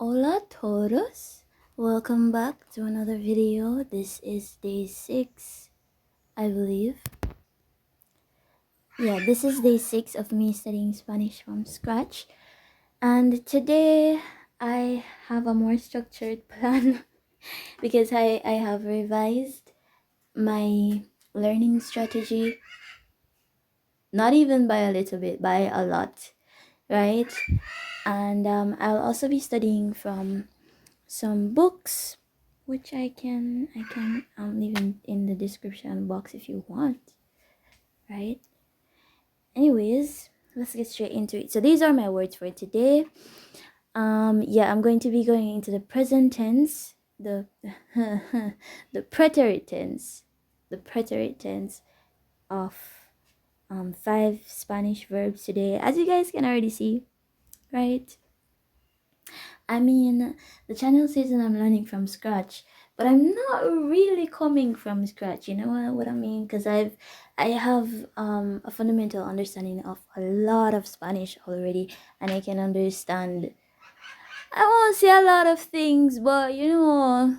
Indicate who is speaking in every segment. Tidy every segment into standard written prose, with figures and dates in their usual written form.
Speaker 1: Hola todos, welcome back to another video. This is day 6, I believe. Yeah, this is day 6 of me studying Spanish from scratch. And today I have a more structured plan because I have revised my learning strategy, not even by a little bit, by a lot, right? And I'll also be studying from some books which I can leave in the description box if you want, right? Anyways, let's get straight into it. So these are my words for today. Yeah, I'm going to be going into the present tense, the the preterite tense, of 5 Spanish verbs today, as you guys can already see, right? I mean, the channel says that I'm learning from scratch, but I'm not really coming from scratch. You know what I mean? Because I have a fundamental understanding of a lot of Spanish already, and I can understand. I won't say a lot of things, but your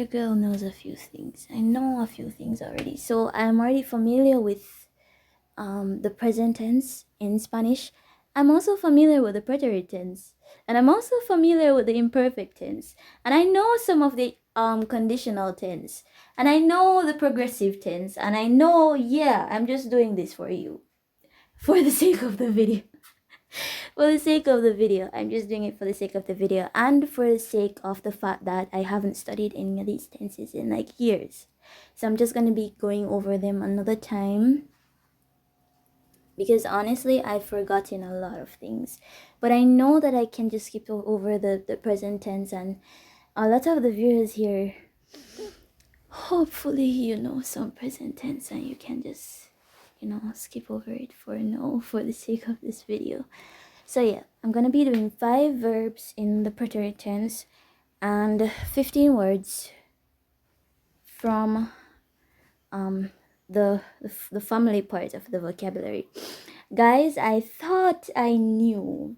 Speaker 1: girl knows a few things. I know a few things already, so I'm already familiar with the present tense in Spanish. I'm also familiar with the preterite tense, and I'm also familiar with the imperfect tense, and I know some of the conditional tense, and I know the progressive tense, and I know, yeah, I'm just doing this for you, for the sake of the video. For the sake of the video, I'm just doing it for the sake of the video, and for the sake of the fact that I haven't studied any of these tenses in like years. So I'm just gonna be going over them another time, because honestly I've forgotten a lot of things, but I know that I can just skip over the present tense, and a lot of the viewers here, hopefully you know some present tense and you can just skip over it for the sake of this video. So yeah, I'm gonna be doing 5 verbs in the preterite tense and 15 words from the family part of the vocabulary. Guys, I thought I knew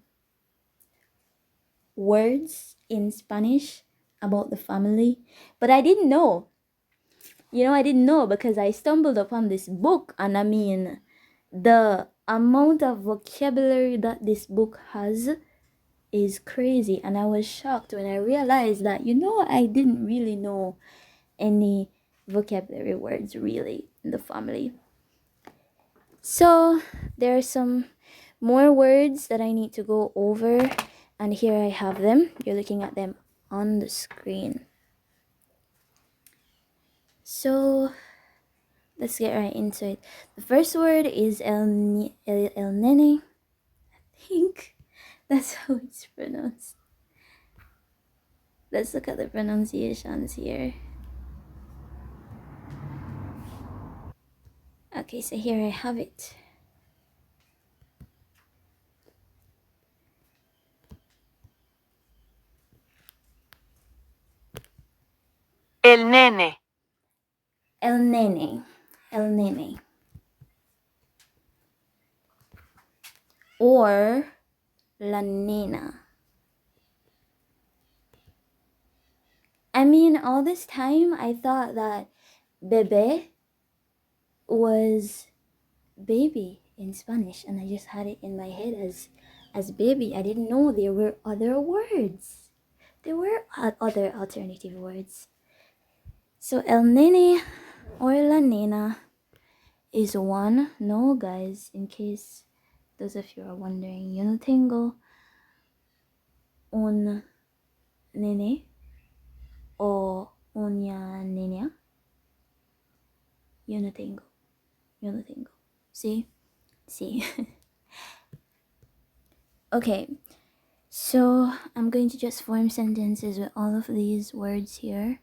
Speaker 1: words in Spanish about the family, but I didn't know. I didn't know because I stumbled upon this book, and I mean, the amount of vocabulary that this book has is crazy, and I was shocked when I realized that I didn't really know any vocabulary words really in the family. So there are some more words that I need to go over, and here I have them. You're looking at them on the screen. So let's get right into it. The first word is el nene. I think that's how it's pronounced. Let's look at the pronunciations here. Okay, so here I have it.
Speaker 2: El nene.
Speaker 1: El nene. El nene. Or la nena. I mean, all this time I thought that bebé was baby in Spanish, and I just had it in my head as baby. I didn't know there were other words. There were other alternative words. So el nene or la nena is one. No, guys, in case those of you are wondering, yo no tengo un nene o una niña. Yo no tengo. Yo no tengo. See? See. Okay. So I'm going to just form sentences with all of these words here.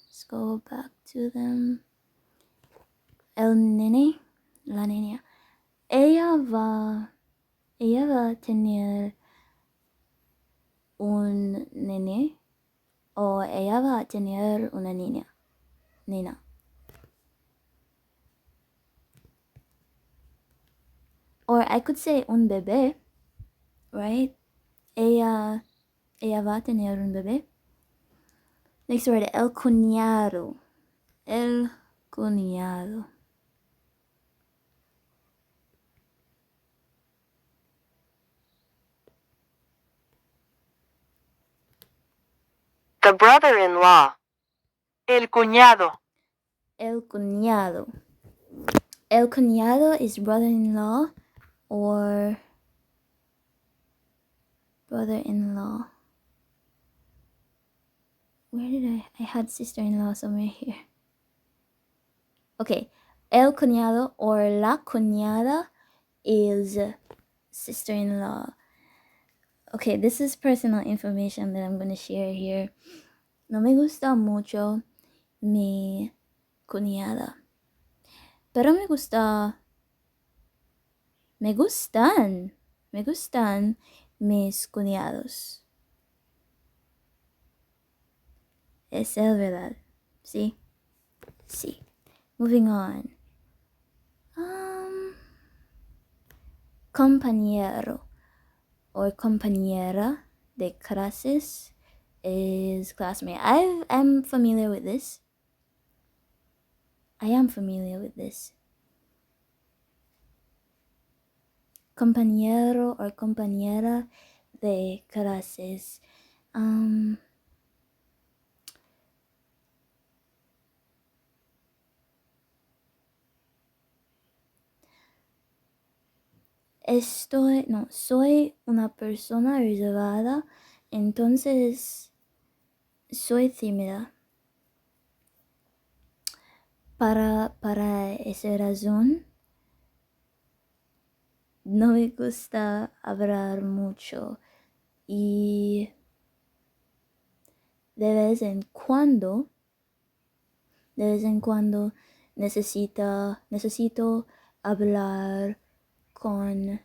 Speaker 1: Let's go back to them. El nene, la niña. Ella va a tener un nene o ella va a tener una niña. Nena. Or I could say un bebé, right? Ella Ella va a tener un bebé. Next word, el cuñado. El cuñado.
Speaker 2: The brother-in-law. El cuñado.
Speaker 1: El cuñado. El cuñado is brother-in-law or brother-in-law. Where did I had sister-in-law somewhere here. Okay, el cuñado or la cuñada is sister-in-law. Okay, this is personal information that I'm going to share here. No me gusta mucho mi cuñada, pero me gustan mis cuñados. Es el verdad. Sí. Sí. Moving on. Compañero or compañera de clases is classmate. I'm familiar with this. I am familiar with this. Compañero or compañera de clases. Soy una persona reservada, entonces soy tímida. Para esa razón, no me gusta hablar mucho y de vez en cuando necesito hablar con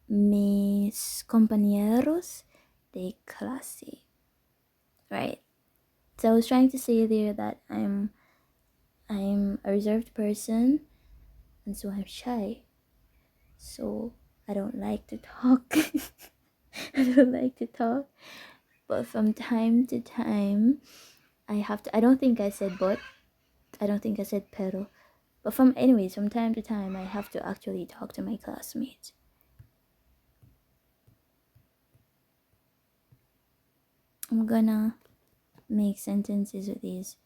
Speaker 1: mis compañeros de clase. Right. So I was trying to say there that I'm a reserved person, and so I'm shy. So I don't like to talk. I don't like to talk. But from time to time, I don't think I said but. I don't think I said pero. But from time to time, I have to actually talk to my classmates. I'm gonna make sentences with these.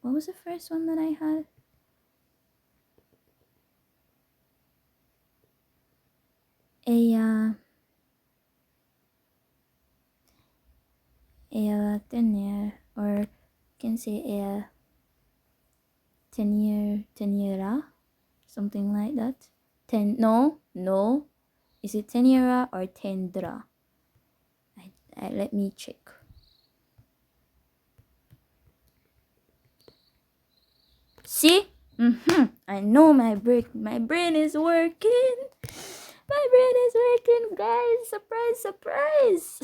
Speaker 1: What was the first one that I had? Ella va a tener, or can say ella tenierá, something like that. No. Is it teniera or tendrá? Let me check. See? I know my brain is working. My brain is working, guys. Surprise.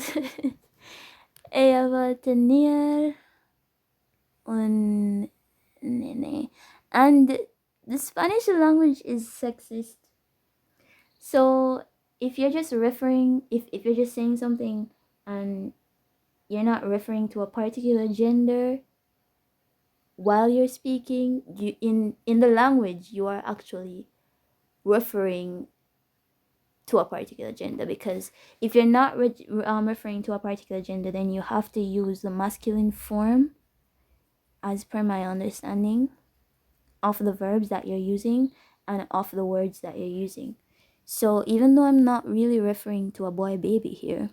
Speaker 1: Ella va a tener un nene. And the Spanish language is sexist. So if you're just referring, if you're just saying something and you're not referring to a particular gender while you're speaking, you in the language you are actually referring to a particular gender, because if you're not referring to a particular gender, then you have to use the masculine form as per my understanding of the verbs that you're using and of the words that you're using. So even though I'm not really referring to a boy baby here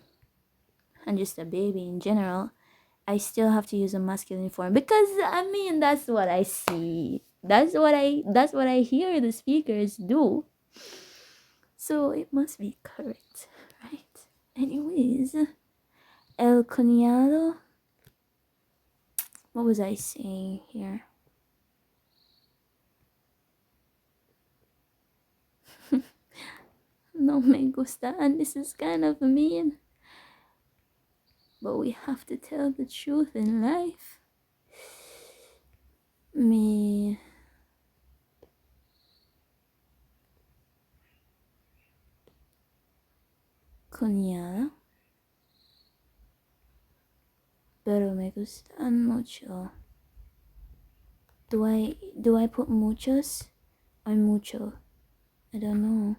Speaker 1: and just a baby in general, I still have to use a masculine form, because that's what I see. That's what I hear the speakers do. So it must be correct, right? Anyways, el cuñado. What was I saying here? No me gusta, and this is kind of mean. But we have to tell the truth in life. Mi cuñada, pero me gustan mucho. Do I put muchos or mucho? I don't know.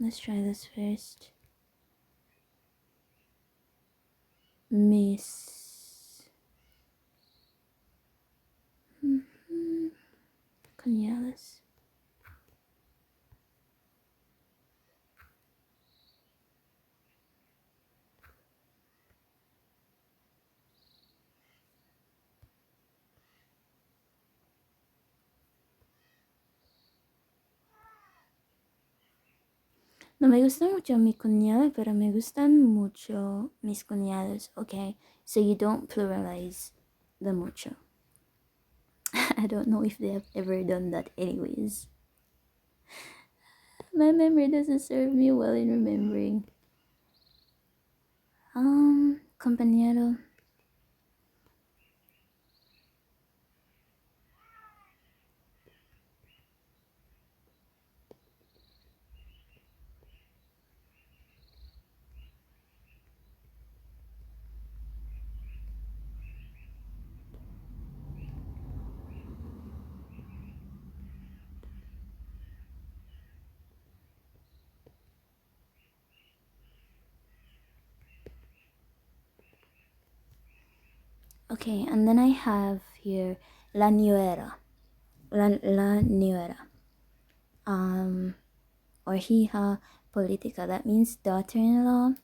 Speaker 1: Let's try this first. Mis cuñadas. No me gusta mucho mi cuñada, pero me gustan mucho mis cuñados. Okay, so you don't pluralize the mucho. I don't know if they have ever done that anyways. My memory doesn't serve me well in remembering. Compañero. Okay, and then I have here la nuera. La nuera. Or hija política. That means daughter-in-law.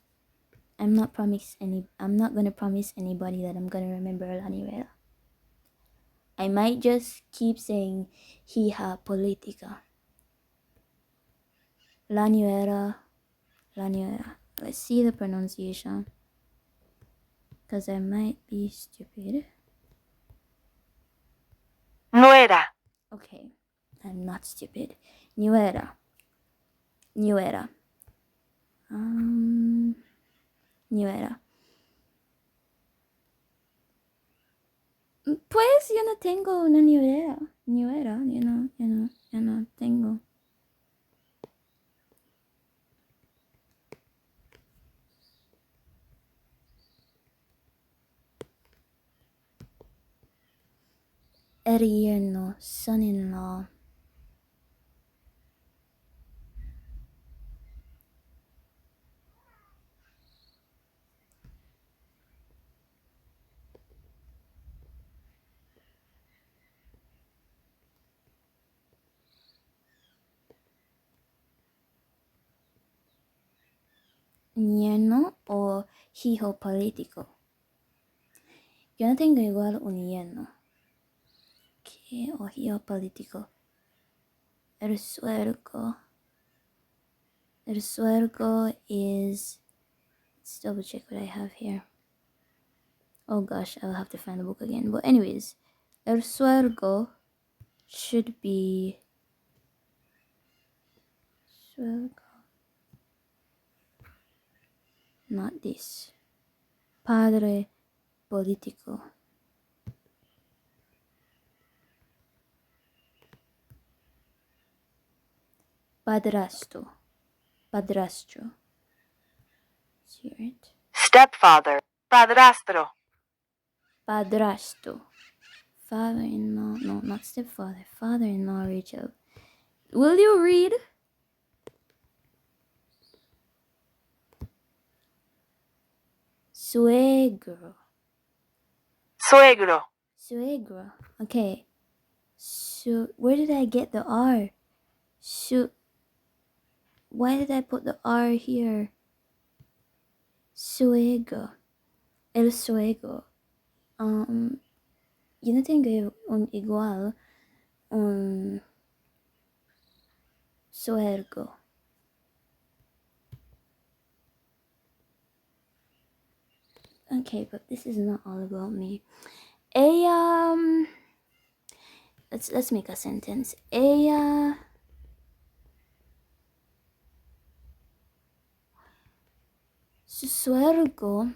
Speaker 1: I'm not gonna promise anybody that I'm gonna remember la nuera. I might just keep saying hija política. La nuera. La nuera. Let's see the pronunciation. Because I might be stupid.
Speaker 2: Nuera.
Speaker 1: Okay, I'm not stupid. Nuera. Nuera. Nuera. Pues yo no tengo una nuera. Nuera, yo no tengo. El yerno, son-in-law. Yerno o hijo político. Yo no tengo igual un yerno. ¿Qué? O hijo político. El suegro. El suegro is... Let's double check what I have here. Oh gosh, I'll have to find the book again. But anyways, el suegro should be... Suegro. Not this. Padre político. Padrastro. Padrastro. See it?
Speaker 2: Stepfather. Padrastro.
Speaker 1: Padrastro. Father-in-law. No, not stepfather. Father-in-law, Rachel. Will you read? Suegro.
Speaker 2: Suegro.
Speaker 1: Suegro. Okay. Where did I get the R? Why did I put the R here? Suegro. El suegro. Yo no tengo un igual un suegro. Okay, but this is not all about me. Let's make a sentence. Su suegro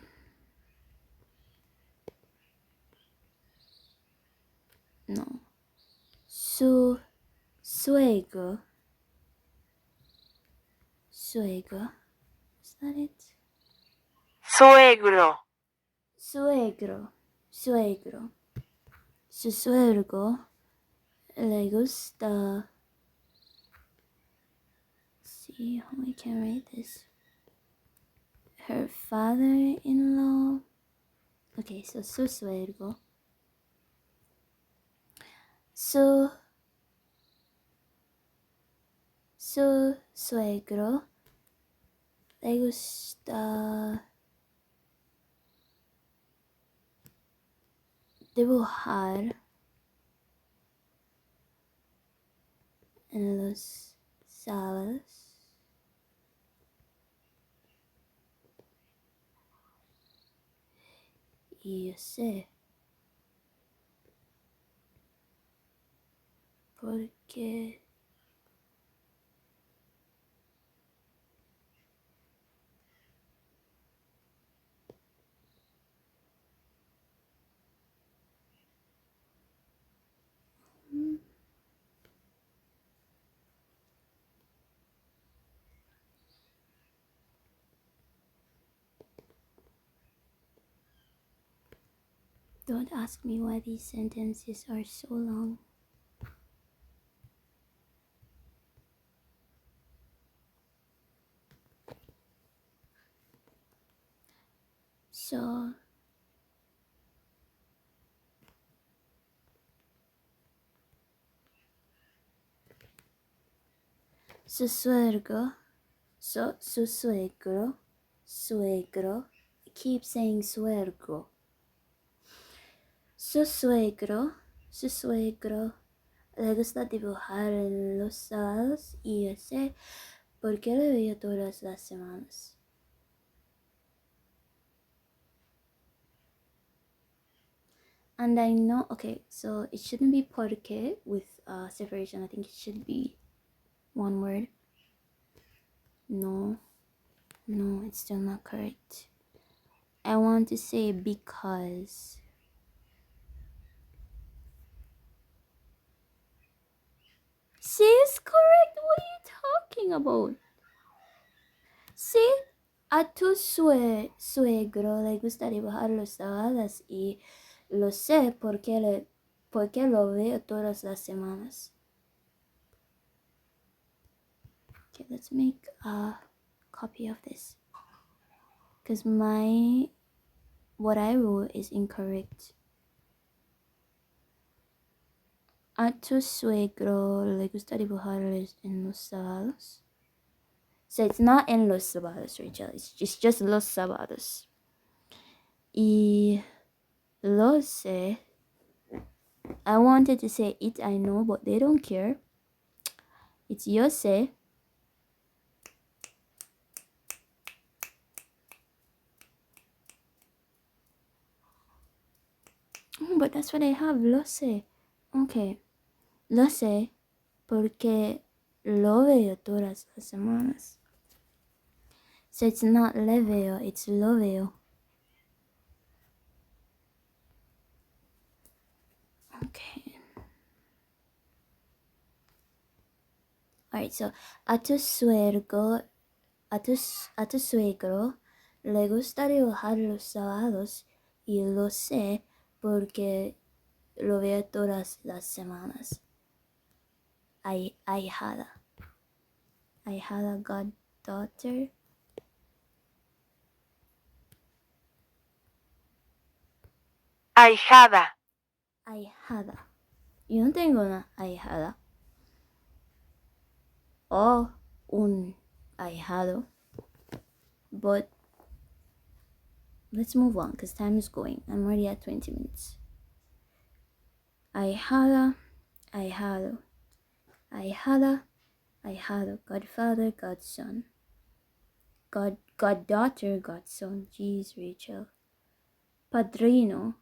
Speaker 1: no. Su suegro suegro. Is that it?
Speaker 2: Suegro.
Speaker 1: Suegro. Suegro. Su suegro le gusta. See how I can write this. Her father-in-law. Okay, so su suegro. Su suegro le gusta dibujar en los sábados. Y yo sé porque don't ask me why these sentences are so long. So su suegro, su suegro, suegro. I keep saying suegro. Su suegro le gusta dibujar en los sábados y yo sé por qué le veo todas las semanas. And I know, okay, so it shouldn't be porque with separation. I think it should be one word. No, it's still not correct. I want to say because. See, it's correct. What are you talking about? See, a tu suegro le gusta dibujar los sábados y lo sé porque lo veo todas las semanas. Okay, let's make a copy of this. Because what I wrote is incorrect. A tu suegro le gusta dibujar en los sábados. So it's not en los sábados, Rachel. It's just los sábados. Y lo sé. I wanted to say it, I know, but they don't care. It's yo sé. Oh, but that's what I have. Lo sé. Okay. Lo sé porque lo veo todas las semanas. So it's not le veo, it's lo veo. Okay. Alright, so a tu suegro le gusta dibujar los sábados y lo sé porque lo veo todas las semanas. Ahijada goddaughter.
Speaker 2: Ahijada.
Speaker 1: Yo no tengo una ahijada o un ahijado, but let's move on because time is going. I'm already at 20 minutes. Ahijada, godfather, godson, goddaughter, godson. Jeez, Rachel. Padrino,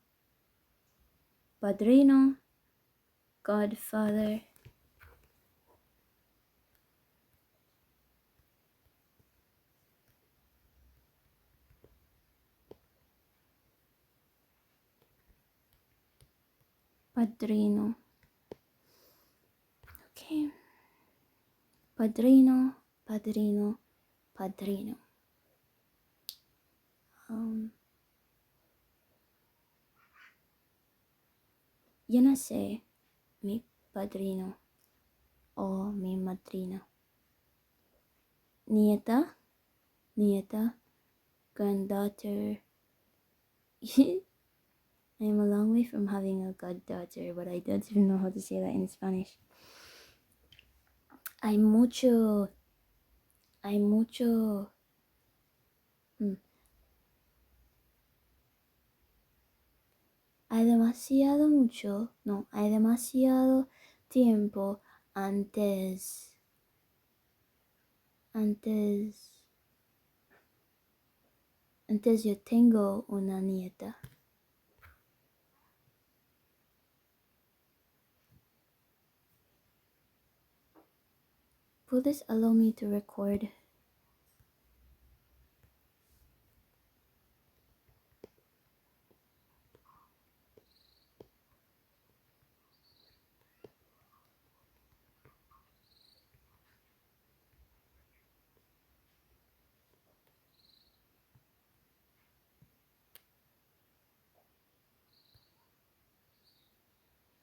Speaker 1: godfather. Padrino. Okay. Padrino. Padrino. Um, yo no sé mi padrino o mi madrina. Nieta, nieta, granddaughter. I am a long way from having a goddaughter, but I don't even know how to say that in Spanish. Hay mucho, hay mucho, mm, hay demasiado mucho, no, hay demasiado tiempo antes, antes, antes yo tengo una nieta. Please allow me to record.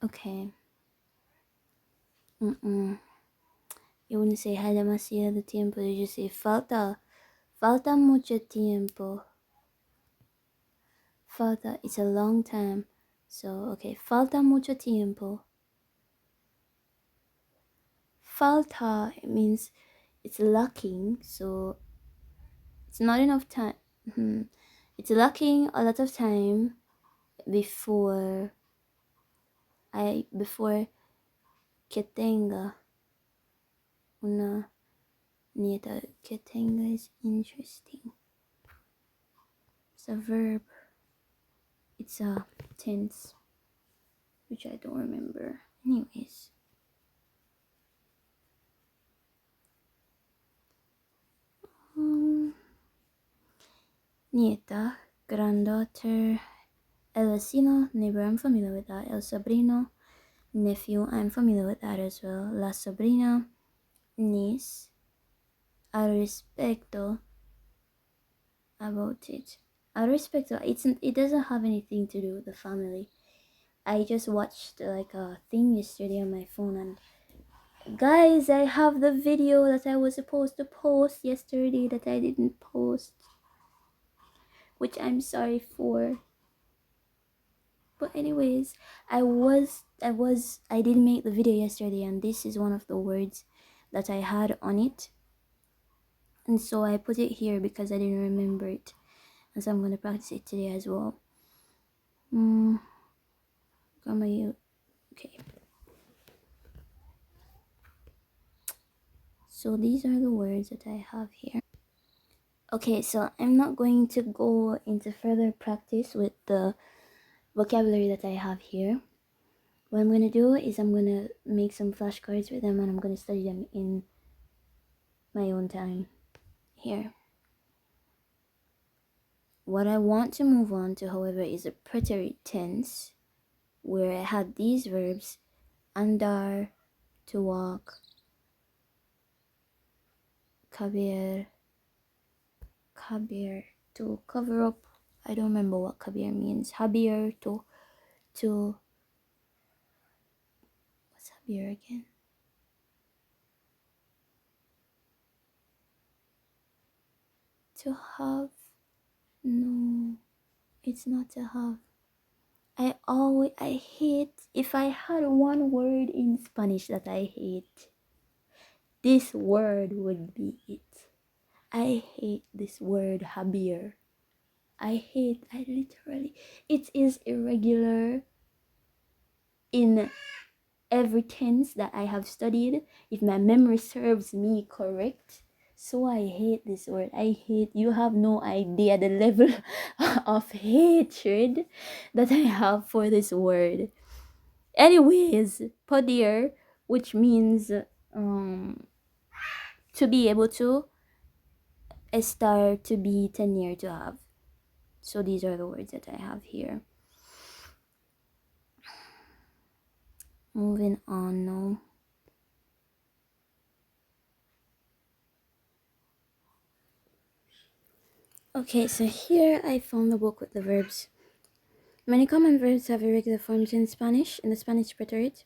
Speaker 1: Okay. You wouldn't say hay demasiado tiempo, you just say falta mucho tiempo. Falta, it's a long time. So, okay, falta mucho tiempo. Falta, it means it's lacking, so it's not enough time. It's lacking a lot of time before before que tenga una nieta. Que tenga is interesting. It's a verb. It's a tense, which I don't remember. Anyways. Nieta, granddaughter, el vecino, neighbor, I'm familiar with that. El sobrino, nephew, I'm familiar with that as well. La sobrina, niece. Al respecto, about it. Al respecto, it doesn't have anything to do with the family. I just watched like a thing yesterday on my phone, and guys, I have the video that I was supposed to post yesterday that I didn't post, which I'm sorry for. But anyways, I didn't make the video yesterday, and this is one of the words that I had on it, and so I put it here because I didn't remember it, and so I'm gonna practice it today as well. Grammar, you okay? So these are the words that I have here. Okay, so I'm not going to go into further practice with the vocabulary that I have here. What I'm gonna do is I'm gonna make some flashcards with them, and I'm gonna study them in my own time here. What I want to move on to, however, is a preterite tense, where I had these verbs: andar, to walk, kabir, kabir, to cover up. I don't remember what kabir means. Habir, to what's habir again? To have. No, it's not to have. I hate, if I had one word in Spanish that I hate, this word would be it. I hate this word habir. I literally, it is irregular in every tense that I have studied, if my memory serves me correct. So I hate this word. You have no idea the level of hatred that I have for this word. Anyways, podir, which means to be able to, estar, to be, tener, to have. So these are the words that I have here. Moving on now. Okay, so here I found the book with the verbs. Many common verbs have irregular forms in Spanish, in the Spanish preterite.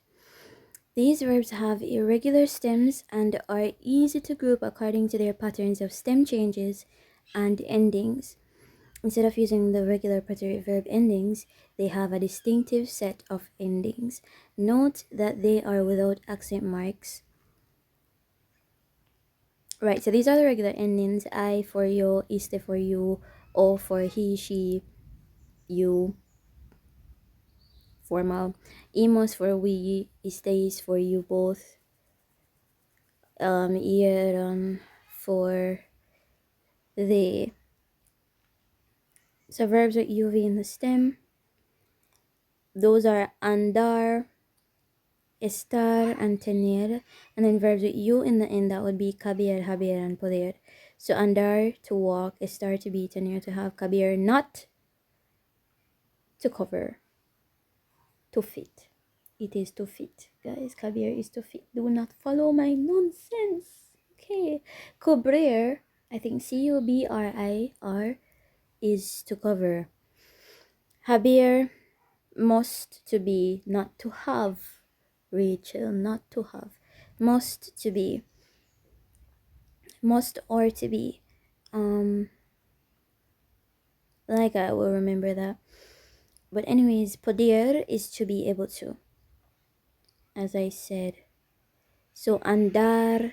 Speaker 1: These verbs have irregular stems and are easy to group according to their patterns of stem changes and endings. Instead of using the regular preterite verb endings, they have a distinctive set of endings. Note that they are without accent marks. Right, so these are the regular endings. I for yo, iste for you, o for he, she, you, formal. Imos for we, estes for you both. Ieron for they. So verbs with uv in the stem. Those are andar, estar, and tener. And then verbs with u in the end, that would be cabir, haber, and poder. So andar to walk, estar to be, tener to have, cabir not to cover, to fit. It is to fit, guys. Cabir is to fit. Do not follow my nonsense. Okay. Cubrir, I think Cubrir is to cover. Habir, must to be, not to have. Rachel, not to have. Must to be. Must or to be. Like I will remember that. But anyways, poder is to be able to, as I said. So andar,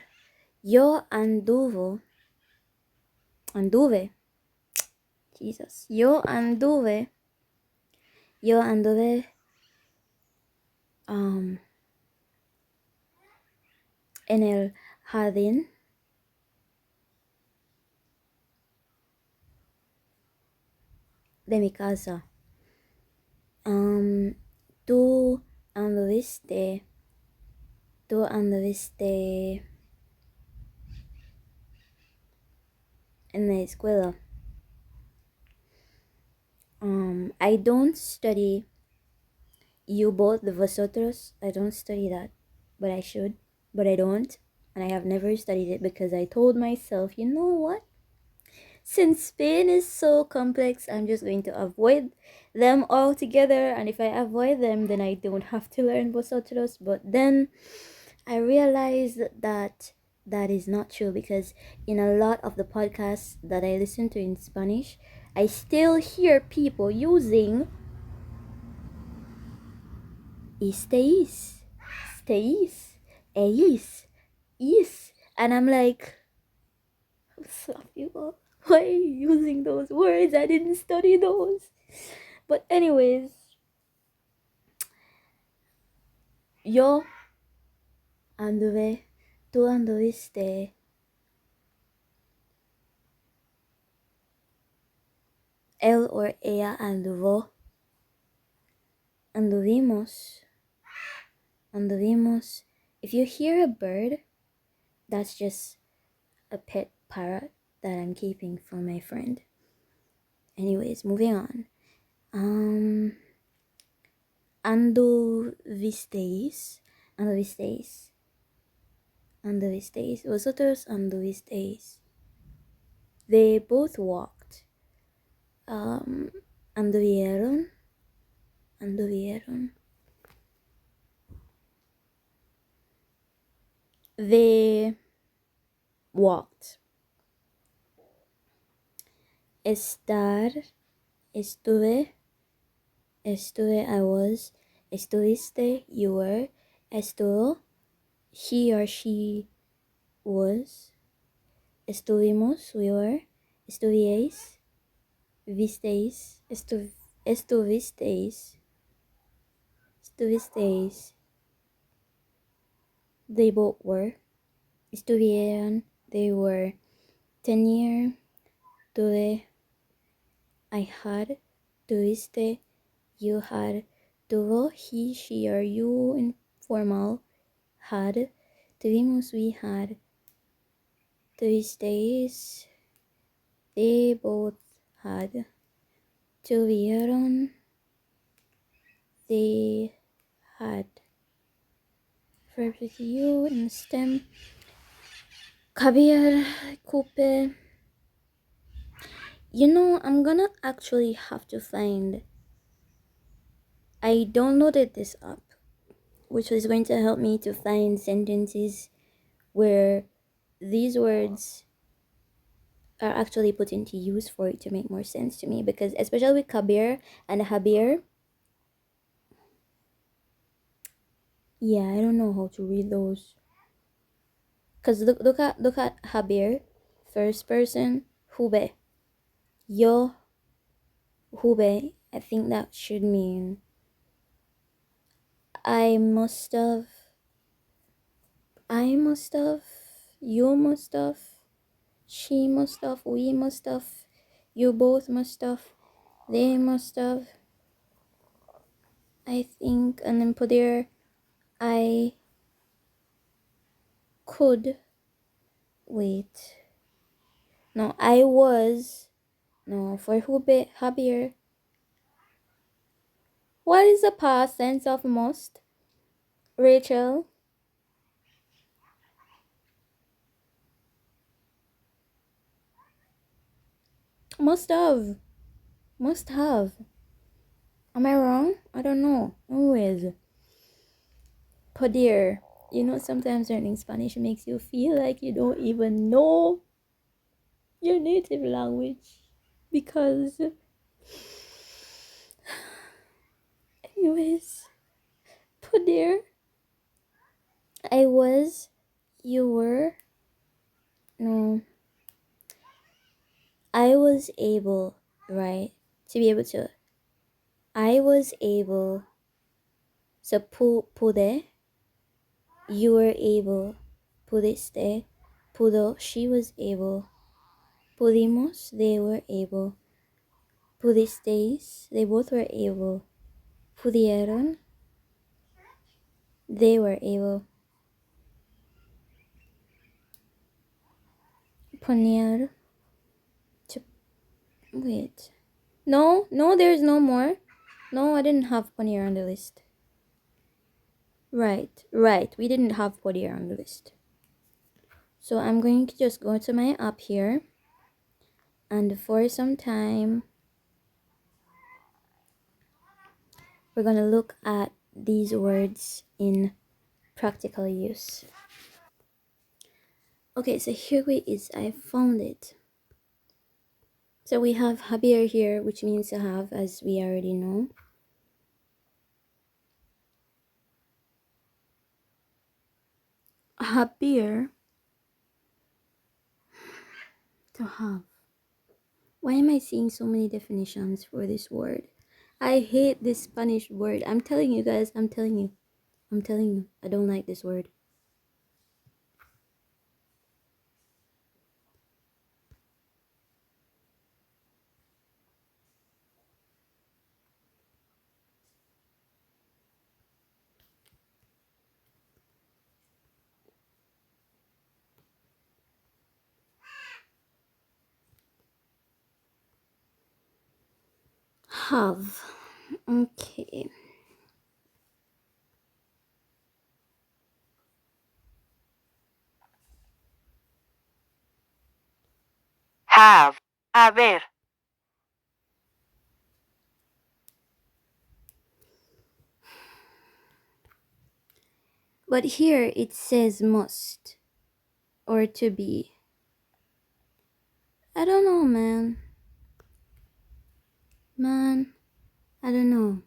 Speaker 1: yo anduve, Jesus. Yo anduve, en el jardín de mi casa. Tú anduviste, tú anduviste en la escuela. I don't study you both, the vosotros. I don't study that, but I should, but I don't. And I have never studied it because I told myself, you know what? Since Spain is so complex, I'm just going to avoid them altogether. And if I avoid them, then I don't have to learn vosotros. But then I realized that that is not true because in a lot of the podcasts that I listen to in Spanish, I still hear people using estéis, estéis, eis, is. And I'm like, stop people. Why are you using those words? I didn't study those. But anyways, yo anduve, tú anduviste, él or ella anduvo, anduvimos, anduvimos. If you hear a bird, that's just a pet parrot that I'm keeping for my friend. Anyways, moving on. Anduvisteis, anduvisteis, anduvisteis. Vosotros anduvisteis. They both walked. Anduvieron, anduvieron. They walked. Estar, estuve, estuve, I was. Estuviste, you were. Estuvo, he or she was. Estuvimos, we were. Estuvieis, visteis, estuvisteis, estuvisteis. They both were. Estuvieron, they were. Tenir, tuve, I had. Tuviste, you had. Tuvo, he, she, or you, informal, had. Tuvimos, we had. Tuvisteis, they both had. Tuvieron, they had. Verbs with you in the stem. Cabir, coupe. I'm gonna actually have to find. I downloaded this app, which is going to help me to find sentences where these words are actually put into use for it to make more sense to me. Because especially with kabir and habir, yeah, I don't know how to read those. Cause look at habir, first person, hube, yo, hube. I think that should mean I must have, I must have, you must have, she must have, we must have, you both must have, they must have. I think, and then put there, I could wait. No, I was. No, for hube, habir. What is the past tense of must? Rachel? Must have. Must have. Am I wrong? I don't know. Anyways, poder. Sometimes learning Spanish makes you feel like you don't even know your native language. Because, anyways, poder. I was, you were, no, I was able, right, to be able to. I was able, so pude, you were able, pudiste, pudo, she was able, pudimos, they were able, pudisteis, they both were able, pudieron, they were able, poner, to, wait, no, there's no more. No, I didn't have poner on the list. Right, we didn't have poner on the list. So I'm going to just go to my app here, and for some time we're going to look at these words in practical use. Okay, so here it is. I found it. So we have habir here, which means to have, as we already know. Habir, to have. Why am I seeing so many definitions for this word? I hate this Spanish word. I'm telling you guys, I'm telling you. I don't like this word. Have. Okay.
Speaker 2: Have. Haber.
Speaker 1: But here it says must or to be. I don't know, man. I don't know.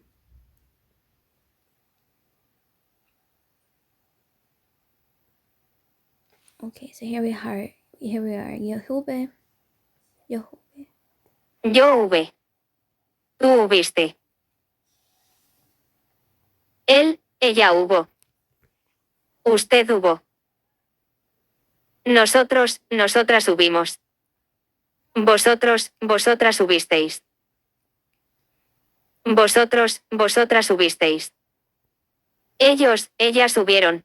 Speaker 1: Okay, so here we are. Yehube. Yehube.
Speaker 2: Yo hube. Tú hubiste. Él, ella hubo. Usted hubo. Nosotros, nosotras hubimos. Vosotros, vosotras hubisteis. Vosotros, vosotras hubisteis. Ellos, ellas hubieron.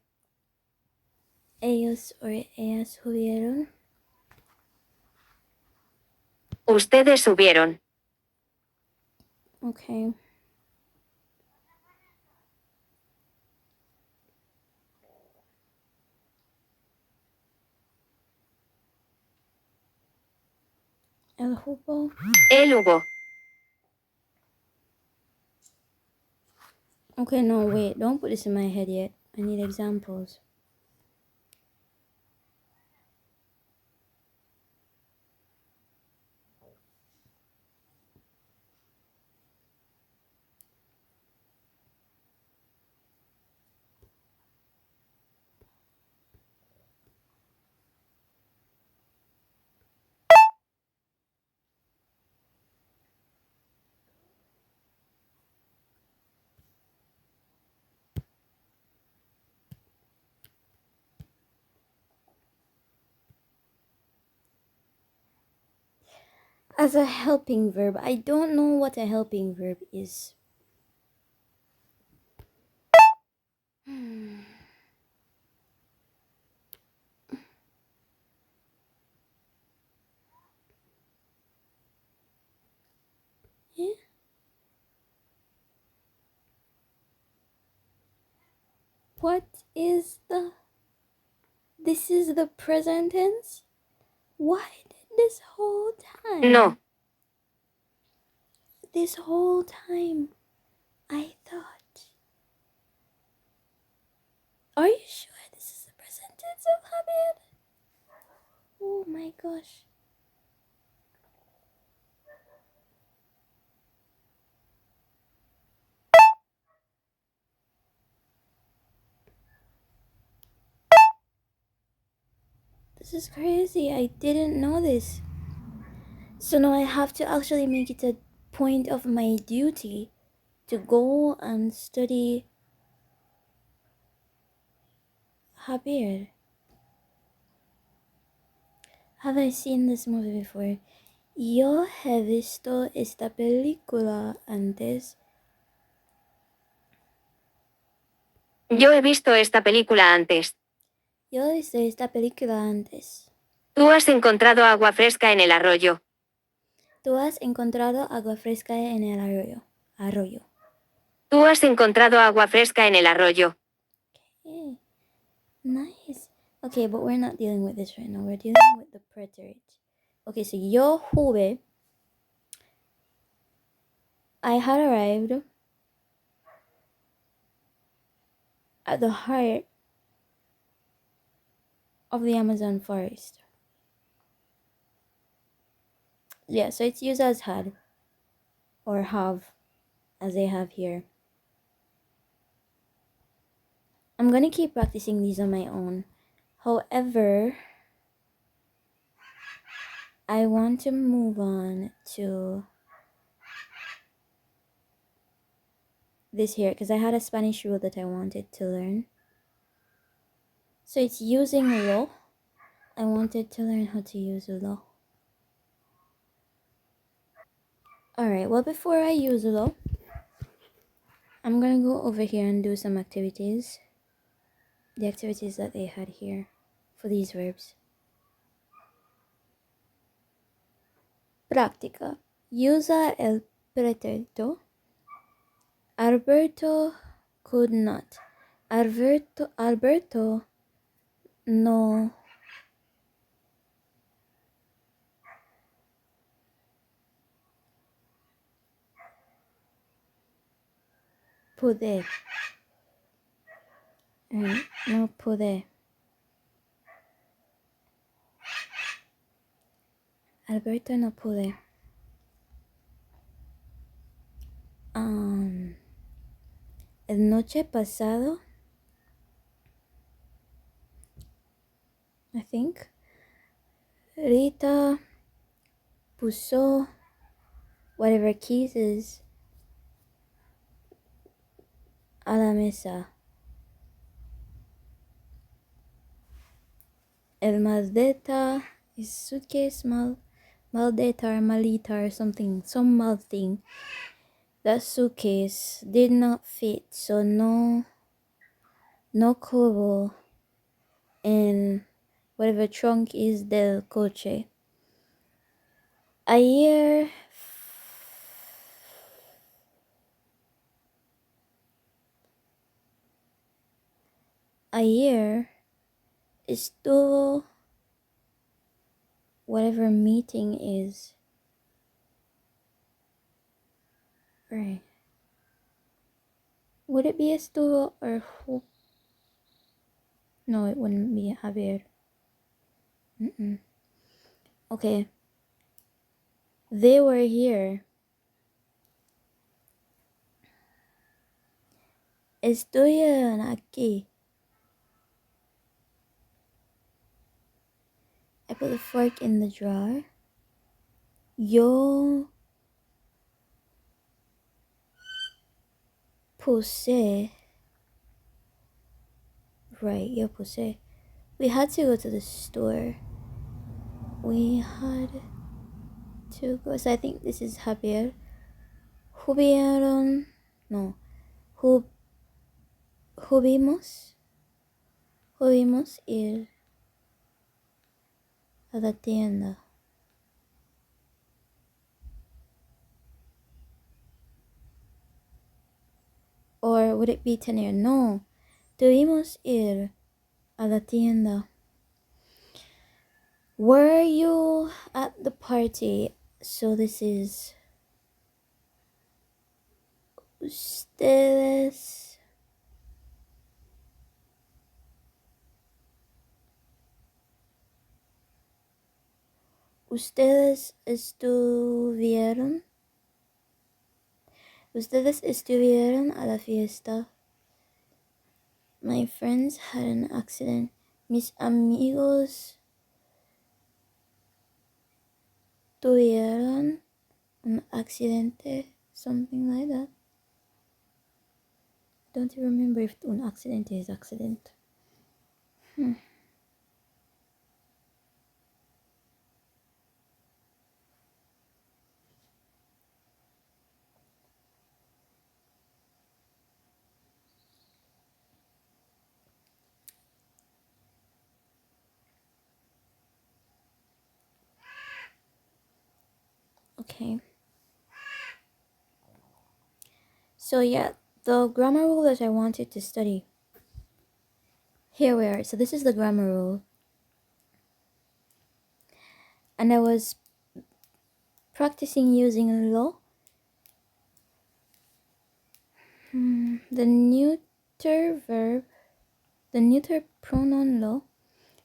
Speaker 1: Ellos or ellas hubieron.
Speaker 2: Ustedes hubieron.
Speaker 1: Okay. El hubo.
Speaker 2: Él hubo.
Speaker 1: Okay, no, wait. Don't put this in my head yet. I need examples. As a helping verb, I don't know what a helping verb is. Yeah. What is the... This is the present tense? Why did this whole time?
Speaker 2: No.
Speaker 1: This whole time, I thought... Are you sure this is the present tense of habit? Oh my gosh. This is crazy. I didn't know this. So now I have to actually make it a point of my duty to go and study Habir. Have I seen this movie before? Yo he visto esta película antes.
Speaker 2: Yo he visto esta película antes.
Speaker 1: Yo he visto esta película antes.
Speaker 2: Tú has encontrado agua fresca en el arroyo.
Speaker 1: Tú has encontrado agua fresca en el arroyo.
Speaker 2: Tú has encontrado agua fresca en el arroyo.
Speaker 1: Okay. Nice. Okay, but we're not dealing with this right now. We're dealing with the preterite. Okay, so yo juve. I had arrived at the heart of the Amazon forest. Yeah, so it's used as had or have, as they have here. I'm gonna keep practicing these on my own. However, I want to move on to this here because I had a Spanish rule that I wanted to learn. So it's using lo. I wanted to learn how to use lo. Alright, well, before I use lo, I'm gonna go over here and do some activities. The activities that they had here for these verbs. Práctica. Usa el pretérito. Alberto could not. Alberto no pude. No pude. Alberto no pude. El noche pasado, I think, Rita puso whatever keys a la mesa. El maldita is suitcase maldita or malita or something, some mal thing. That suitcase did not fit, so no cubo in whatever trunk is del coche. Ayer estuvo whatever meeting is. Right. Would it be estuvo or who? No, it wouldn't be Javier. Mm-mm. Okay. They were here. Estuvieron aquí. I put the fork in the drawer. Yo puse. Right, yo puse. We had to go to the store. We had to go. So I think this is Javier. Hubieron. No. Hub, hubimos. Hubimos ir a la tienda. Or would it be tener? No. Tuvimos ir a la tienda. Were you at the party? So this is ustedes. Ustedes estuvieron. Ustedes estuvieron a la fiesta. My friends had an accident. Mis amigos tuvieron un accidente. Something like that. Don't you remember if un accidente is accident? Okay. So yeah, the grammar rule that I wanted to study. Here we are. So this is the grammar rule. And I was practicing using lo. The neuter verb, the neuter pronoun lo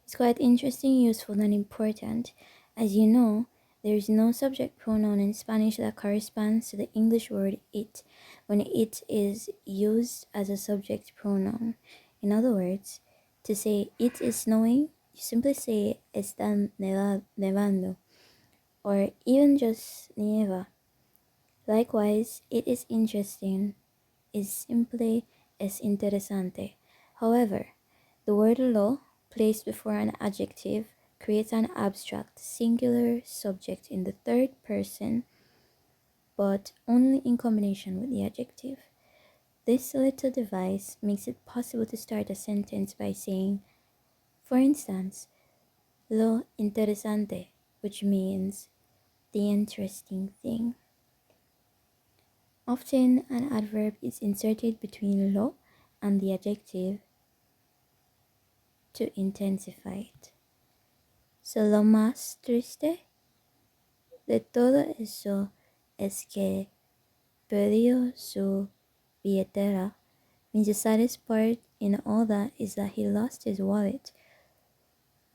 Speaker 1: is quite interesting, useful, and important. As you know, there is no subject pronoun in Spanish that corresponds to the English word it when it is used as a subject pronoun. In other words, to say it is snowing, you simply say está nevando, or even just nieva. Likewise, it is interesting is simply es interesante. However, the word lo placed before an adjective creates an abstract singular subject in the third person, but only in combination with the adjective. This little device makes it possible to start a sentence by saying, for instance, lo interesante, which means the interesting thing. Often an adverb is inserted between lo and the adjective to intensify it. So lo más triste de todo eso es que perdió su billetera. Means the saddest part in all that is that he lost his wallet.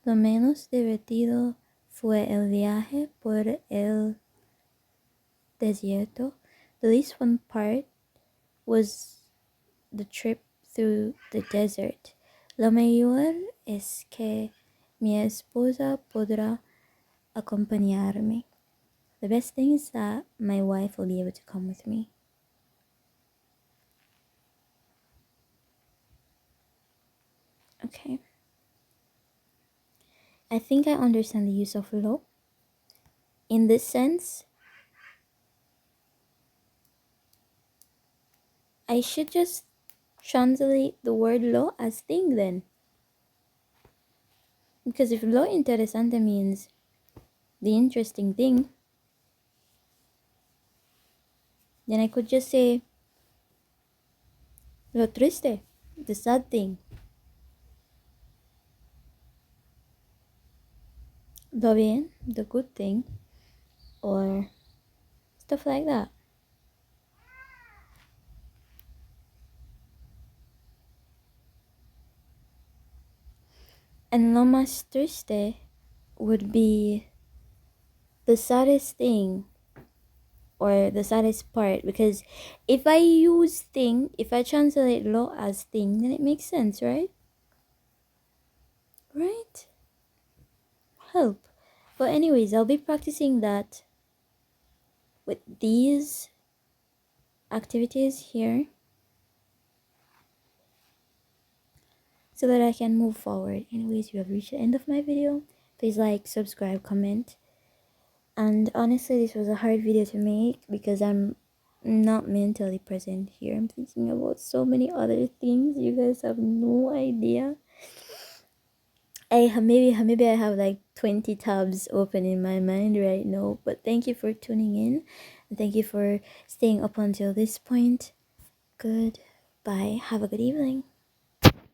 Speaker 1: Lo menos divertido fue el viaje por el desierto. The least fun part was the trip through the desert. Lo mejor es que mi esposa podrá acompañarme. The best thing is that my wife will be able to come with me. Okay. I think I understand the use of lo. In this sense, I should just translate the word lo as thing then. Because if lo interesante means the interesting thing, then I could just say lo triste, the sad thing. Lo bien, the good thing. Or stuff like that. And lo más triste would be the saddest thing or the saddest part, because if I use thing, if I translate lo as thing, then it makes sense, right? Right? Help. But anyways, I'll be practicing that with these activities here so that I can move forward. Anyways, you have reached the end of my video. Please like, subscribe, comment. And honestly, this was a hard video to make because I'm not mentally present here. I'm thinking about so many other things. You guys have no idea. Maybe I have like 20 tabs open in my mind right now. But thank you for tuning in. And thank you for staying up until this point. Goodbye. Have a good evening.